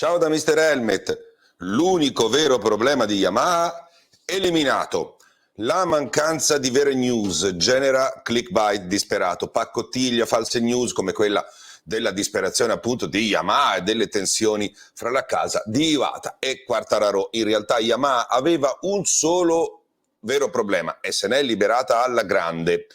Ciao da Mr. Helmet, l'unico vero problema di Yamaha eliminato. La mancanza di vere news genera clickbait disperato, paccottiglia, false news come quella della disperazione appunto di Yamaha e delle tensioni fra la casa di Iwata e Quartararo. In realtà Yamaha aveva un solo vero problema e se n'è liberata alla grande.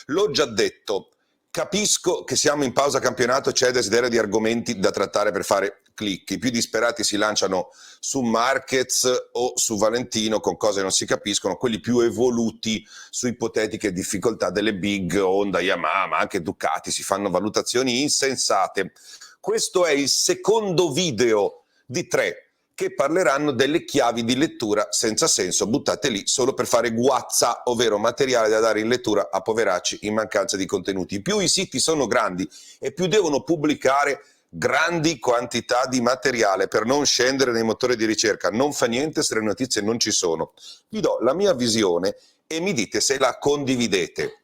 L'ho già detto. Capisco che siamo in pausa campionato, c'è desiderio di argomenti da trattare per fare click. I più disperati si lanciano su Marquez o su Valentino con cose che non si capiscono, quelli più evoluti su ipotetiche difficoltà delle big, Honda, Yamaha, ma anche Ducati, si fanno valutazioni insensate. Questo è il secondo video di 3 che parleranno delle chiavi di lettura senza senso, buttate lì solo per fare guazza, ovvero materiale da dare in lettura a poveracci in mancanza di contenuti. Più i siti sono grandi e più devono pubblicare grandi quantità di materiale per non scendere nei motori di ricerca. Non fa niente se le notizie non ci sono. Vi do la mia visione e mi dite se la condividete.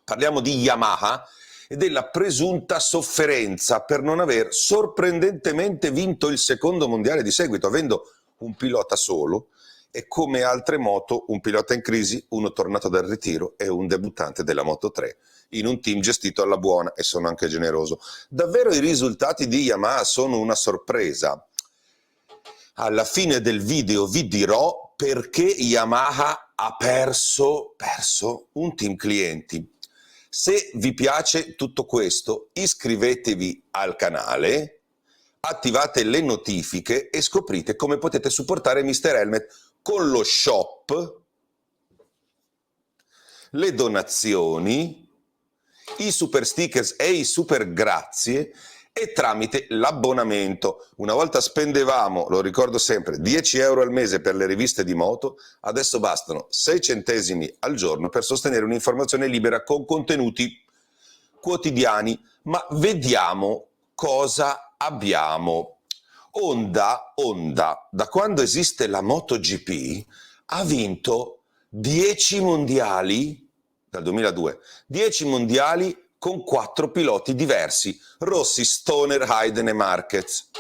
Parliamo di Yamaha e della presunta sofferenza per non aver sorprendentemente vinto il secondo mondiale di seguito, avendo un pilota solo e come altre moto un pilota in crisi, uno tornato dal ritiro e un debuttante della Moto 3 in un team gestito alla buona, e sono anche generoso. Davvero i risultati di Yamaha sono una sorpresa. Alla fine del video vi dirò perché Yamaha ha perso un team clienti. Se vi piace tutto questo, iscrivetevi al canale, attivate le notifiche e scoprite come potete supportare Mr. Helmet con lo shop, le donazioni, i super stickers e i super grazie e tramite l'abbonamento. Una volta spendevamo, lo ricordo sempre, 10 euro al mese per le riviste di moto, adesso bastano 6 centesimi al giorno per sostenere un'informazione libera con contenuti quotidiani. Ma vediamo cosa abbiamo. Honda, da quando esiste la MotoGP, ha vinto 10 mondiali, dal 2002, 10 mondiali con 4 piloti diversi, Rossi, Stoner, Hayden e Marquez.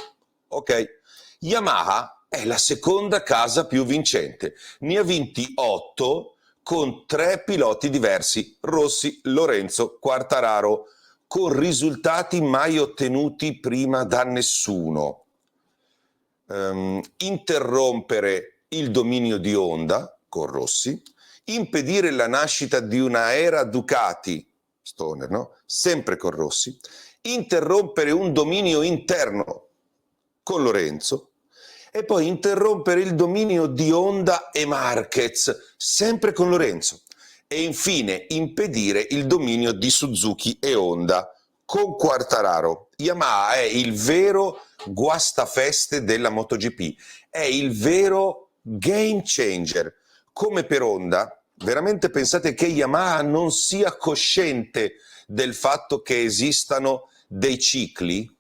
Ok, Yamaha è la seconda casa più vincente, ne ha vinti 8 con 3 piloti diversi, Rossi, Lorenzo, Quartararo, con risultati mai ottenuti prima da nessuno. Interrompere il dominio di Honda con Rossi, impedire la nascita di una era Ducati, Stoner, no? Sempre con Rossi, interrompere un dominio interno con Lorenzo e poi interrompere il dominio di Honda e Marquez, sempre con Lorenzo, e infine impedire il dominio di Suzuki e Honda con Quartararo. Yamaha è il vero guastafeste della MotoGP, è il vero game changer. Come per Honda, veramente pensate che Yamaha non sia cosciente del fatto che esistano dei cicli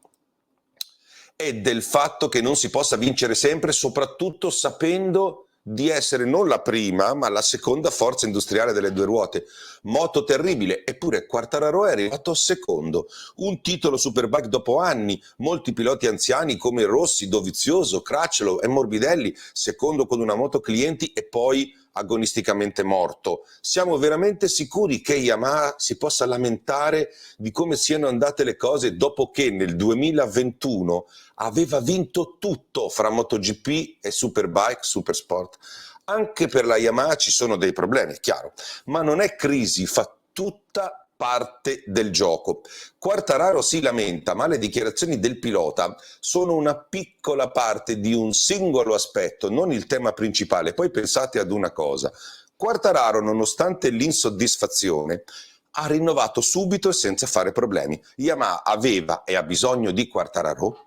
e del fatto che non si possa vincere sempre, soprattutto sapendo di essere non la prima, ma la seconda forza industriale delle due ruote. Moto terribile, eppure Quartararo è arrivato secondo. Un titolo Superbike dopo anni, molti piloti anziani come Rossi, Dovizioso, Crutchlow e Morbidelli, secondo con una moto clienti e poi agonisticamente morto. Siamo veramente sicuri che Yamaha si possa lamentare di come siano andate le cose dopo che nel 2021 aveva vinto tutto fra MotoGP e Superbike, Supersport? Anche per la Yamaha ci sono dei problemi, è chiaro, ma non è crisi, fa tutta parte del gioco. Quartararo si lamenta, ma le dichiarazioni del pilota sono una piccola parte di un singolo aspetto, non il tema principale. Poi pensate ad una cosa: Quartararo, nonostante l'insoddisfazione, ha rinnovato subito e senza fare problemi. Yamaha aveva e ha bisogno di Quartararo,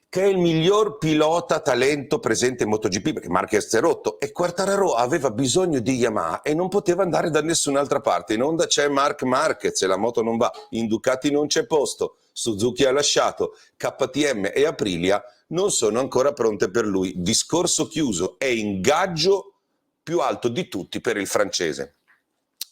che è il miglior pilota talento presente in MotoGP, perché Marquez è rotto, e Quartararo aveva bisogno di Yamaha e non poteva andare da nessun'altra parte. In Honda c'è Marc Marquez e la moto non va, in Ducati non c'è posto, Suzuki ha lasciato, KTM e Aprilia non sono ancora pronte per lui. Discorso chiuso, è ingaggio più alto di tutti per il francese.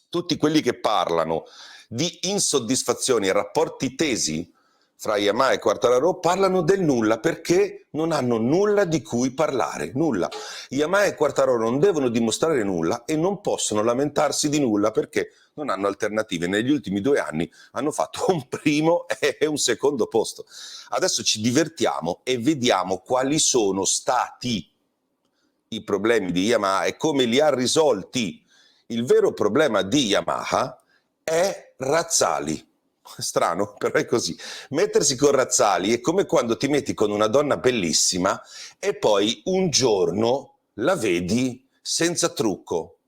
Tutti quelli che parlano di insoddisfazioni e rapporti tesi fra Yamaha e Quartararo parlano del nulla perché non hanno nulla di cui parlare, nulla. Yamaha e Quartararo non devono dimostrare nulla e non possono lamentarsi di nulla perché non hanno alternative. Negli ultimi 2 anni hanno fatto un primo e un secondo posto. Adesso ci divertiamo e vediamo quali sono stati i problemi di Yamaha e come li ha risolti. Il vero problema di Yamaha è Razzali. Strano, però è così. Mettersi con Razzali è come quando ti metti con una donna bellissima e poi un giorno la vedi senza trucco.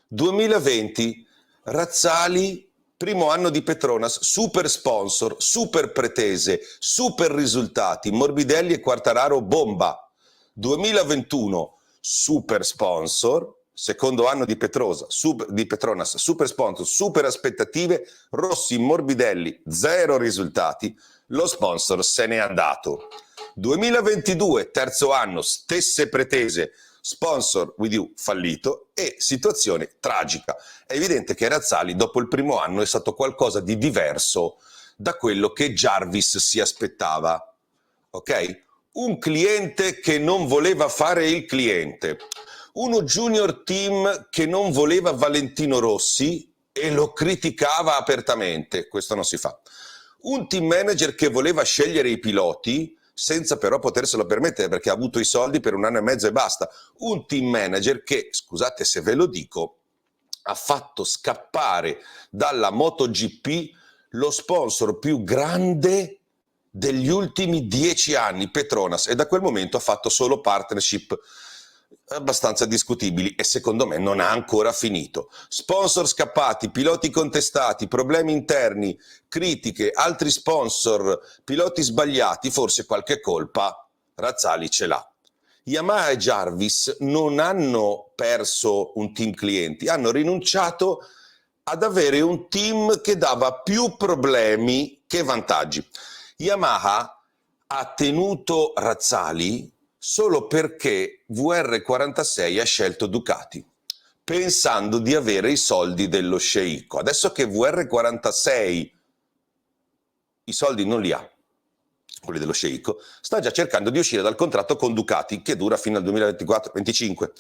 2020, Razzali, primo anno di Petronas, super sponsor, super pretese, super risultati, Morbidelli e Quartararo bomba. 2021, super sponsor, secondo anno di Petronas, super sponsor, super aspettative, Rossi, Morbidelli, zero risultati, lo sponsor se n'è andato. 2022, terzo anno, stesse pretese, sponsor with you fallito e situazione tragica. È evidente che Razzali dopo il primo anno è stato qualcosa di diverso da quello che Jarvis si aspettava. Ok? Un cliente che non voleva fare il cliente, uno junior team che non voleva Valentino Rossi e lo criticava apertamente, questo non si fa. Un team manager che voleva scegliere i piloti senza però poterselo permettere perché ha avuto i soldi per 1 anno e mezzo e basta. Un team manager che, scusate se ve lo dico, ha fatto scappare dalla MotoGP lo sponsor più grande degli ultimi 10 anni, Petronas, e da quel momento ha fatto solo partnership abbastanza discutibili e secondo me non ha ancora finito. Sponsor scappati, piloti contestati, problemi interni, critiche, altri sponsor, piloti sbagliati, forse qualche colpa Razzali ce l'ha. Yamaha e Jarvis non hanno perso un team clienti, hanno rinunciato ad avere un team che dava più problemi che vantaggi. Yamaha ha tenuto Razzali solo perché VR46 ha scelto Ducati, pensando di avere i soldi dello sceicco. Adesso che VR46 i soldi non li ha, quelli dello sceicco, sta già cercando di uscire dal contratto con Ducati che dura fino al 2024-25.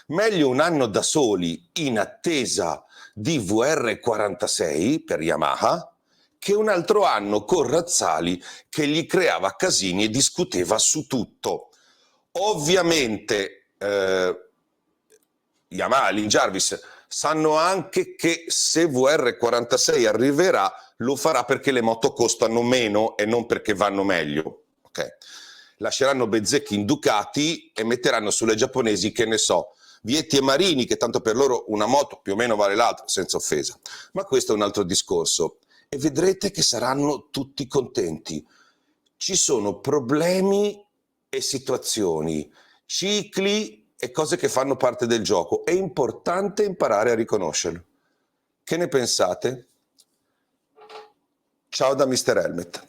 Meglio un anno da soli in attesa di VR46 per Yamaha che un altro anno con Razzali che gli creava casini e discuteva su tutto. Ovviamente Yamaha e Jarvis sanno anche che se VR46 arriverà lo farà perché le moto costano meno e non perché vanno meglio. Okay. Lasceranno Bezzecchi in Ducati e metteranno sulle giapponesi, che ne so, Vietti e Marini, che tanto per loro una moto più o meno vale l'altra, senza offesa. Ma questo è un altro discorso e vedrete che saranno tutti contenti. Ci sono problemi e situazioni, cicli e cose che fanno parte del gioco. È importante imparare a riconoscerlo. Che ne pensate? Ciao da Mr. Helmet.